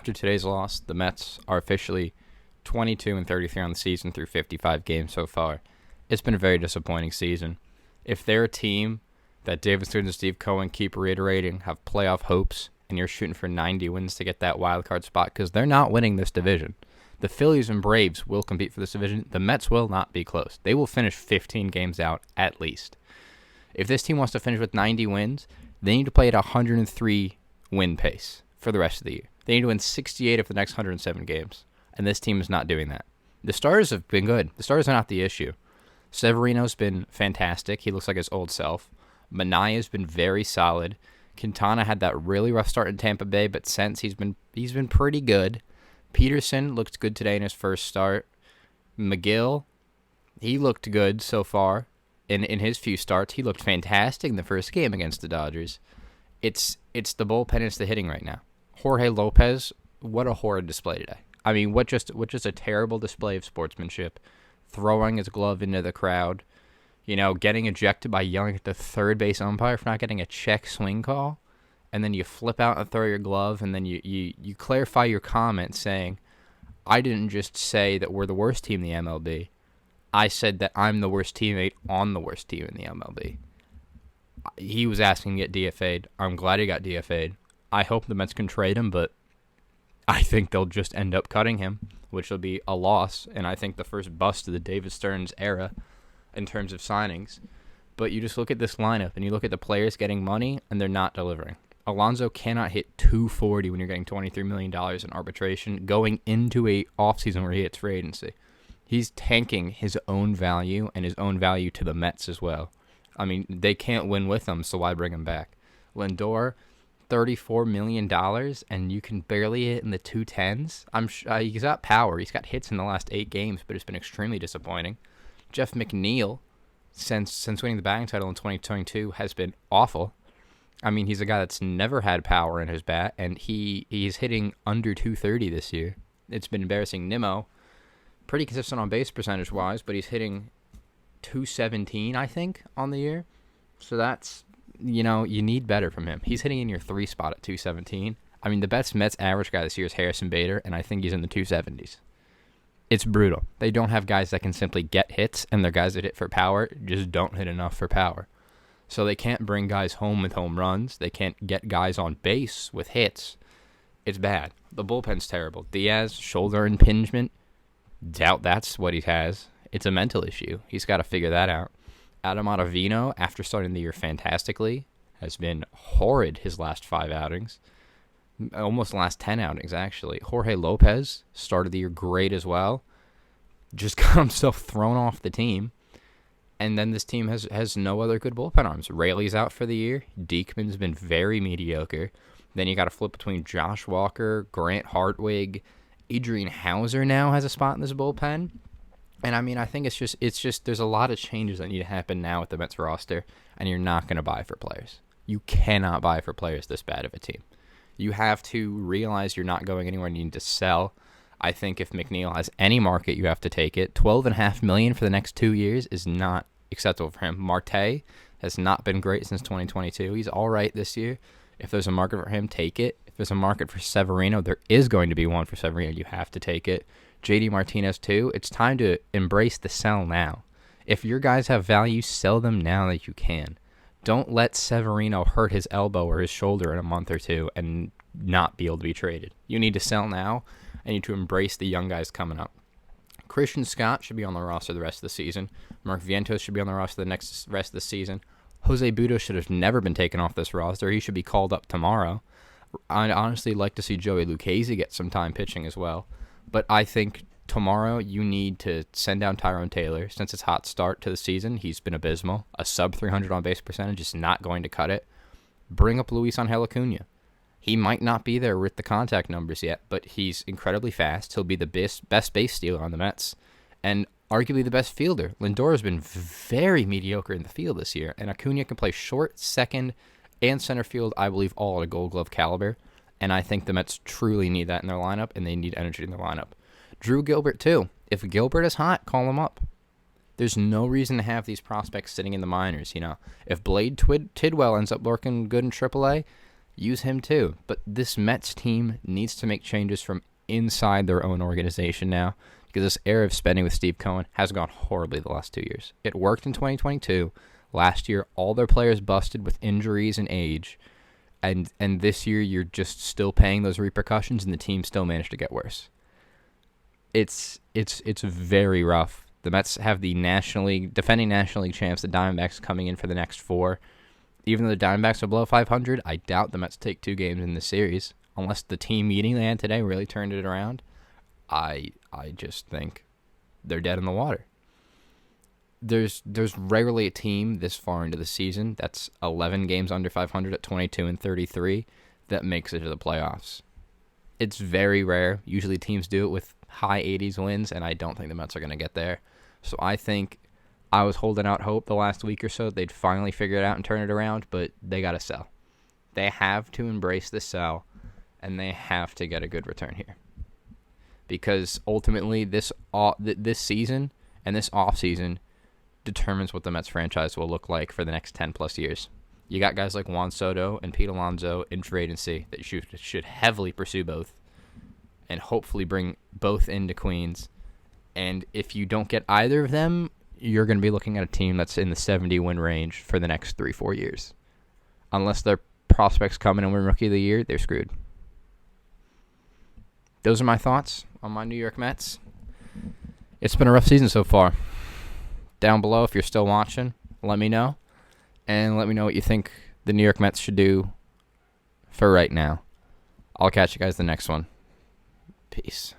After today's loss, the Mets are officially 22-33 on the season through 55 games so far. It's been a very disappointing season. If they're a team that David Stearns and Steve Cohen keep reiterating have playoff hopes, and you're shooting for 90 wins to get that wild card spot, because they're not winning this division. The Phillies and Braves will compete for this division. The Mets will not be close. They will finish 15 games out at least. If this team wants to finish with 90 wins, they need to play at a 103 win pace for the rest of the year. They need to win 68 of the next 107 games, and this team is not doing that. The starters have been good. The starters are not the issue. Severino's been fantastic. He looks like his old self. Manaea's been very solid. Quintana had that really rough start in Tampa Bay, but since he's been pretty good. Peterson looked good today in his first start. McGill, he looked good so far in his few starts. He looked fantastic in the first game against the Dodgers. It's the bullpen, it's the hitting right now. Jorge Lopez, what a horrid display today. I mean, what just a terrible display of sportsmanship. Throwing his glove into the crowd. Getting ejected by yelling at the third base umpire for not getting a check swing call. And then you flip out and throw your glove, and then you clarify your comment saying, I didn't just say that we're the worst team in the MLB. I said that I'm the worst teammate on the worst team in the MLB. He was asking to get DFA'd. I'm glad he got DFA'd. I hope the Mets can trade him, but I think they'll just end up cutting him, which will be a loss, and I think the first bust of the David Stearns era in terms of signings. But you just look at this lineup, and you look at the players getting money, and they're not delivering. Alonso cannot hit 240 when you're getting $23 million in arbitration going into a offseason where he hits free agency. He's tanking his own value and his own value to the Mets as well. I mean, they can't win with him, so why bring him back? Lindor, $34 million, and you can barely hit in the 210s. He's got power. He's got hits in the last 8 games, but it's been extremely disappointing. Jeff McNeil, since winning the batting title in 2022, has been awful. I mean, he's a guy that's never had power in his bat, and he's hitting under 230 this year. It's been embarrassing. Nimmo, pretty consistent on base percentage-wise, but he's hitting 217, I think, on the year. So that's, you need better from him. He's hitting in your 3 spot at 217. I mean, the best Mets average guy this year is Harrison Bader, and I think he's in the 270s. It's brutal. They don't have guys that can simply get hits, and their guys that hit for power just don't hit enough for power. So they can't bring guys home with home runs. They can't get guys on base with hits. It's bad. The bullpen's terrible. Diaz, shoulder impingement. Doubt that's what he has. It's a mental issue. He's got to figure that out. Adam Ottavino, after starting the year fantastically, has been horrid his last 5 outings. Almost the last 10 outings, actually. Jorge Lopez started the year great as well. Just got himself thrown off the team. And then this team has no other good bullpen arms. Rayleigh's out for the year. Diekman's been very mediocre. Then you got to flip between Josh Walker, Grant Hartwig. Adrian Hauser now has a spot in this bullpen. And I mean, I think it's just there's a lot of changes that need to happen now with the Mets roster, and you're not going to buy for players. You cannot buy for players this bad of a team. You have to realize you're not going anywhere and you need to sell. I think if McNeil has any market, you have to take it. $12.5 million for the next 2 years is not acceptable for him. Marte has not been great since 2022. He's all right this year. If there's a market for him, take it. If there's a market for Severino, there is going to be one for Severino. You have to take it. JD Martinez too. It's time to embrace the sell now. If your guys have value, sell them now that you can. Don't let Severino hurt his elbow or his shoulder in a month or two and not be able to be traded. You need to sell now. I need to embrace the young guys coming up. Christian Scott should be on the roster the rest of the season. Mark Vientos should be on the roster the rest of the season. Jose Budo should have never been taken off this roster. He should be called up tomorrow. I'd honestly like to see Joey Lucchesi get some time pitching as well. But I think tomorrow you need to send down Tyrone Taylor. Since his hot start to the season, he's been abysmal. A sub 300 on base percentage is not going to cut it. Bring up Luis Angel Acuna. He might not be there with the contact numbers yet, but he's incredibly fast. He'll be the best base stealer on the Mets, and arguably the best fielder. Lindor has been very mediocre in the field this year, and Acuna can play short, second, and center field, I believe, all at a Gold Glove caliber, and I think the Mets truly need that in their lineup, and they need energy in their lineup. Drew Gilbert, too. If Gilbert is hot, call him up. There's no reason to have these prospects sitting in the minors, If Blade Tidwell ends up working good in AAA, use him too. But this Mets team needs to make changes from inside their own organization now, because this era of spending with Steve Cohen has gone horribly the last 2 years. It worked in 2022. Last year, all their players busted with injuries and age. And this year, you're just still paying those repercussions, and the team still managed to get worse. It's very rough. The Mets have the defending National League champs, the Diamondbacks, coming in for the next 4. Even though the Diamondbacks are below 500, I doubt the Mets take 2 games in this series, unless the team meeting they had today really turned it around. I just think they're dead in the water. There's rarely a team this far into the season that's 11 games under 500 at 22-33 that makes it to the playoffs. It's very rare. Usually teams do it with high 80s wins, and I don't think the Mets are going to get there. So I think I was holding out hope the last week or so they'd finally figure it out and turn it around, but they got to sell. They have to embrace the sell, and they have to get a good return here. Because ultimately this season and this offseason determines what the Mets franchise will look like for the next 10-plus years. You got guys like Juan Soto and Pete Alonso in free agency that should heavily pursue both and hopefully bring both into Queens. And if you don't get either of them, you're going to be looking at a team that's in the 70-win range for the next 3-4 years. Unless their prospects come in and win Rookie of the Year, they're screwed. Those are my thoughts on my New York Mets. It's been a rough season so far. Down below, if you're still watching, let me know. And let me know what you think the New York Mets should do for right now. I'll catch you guys the next one. Peace.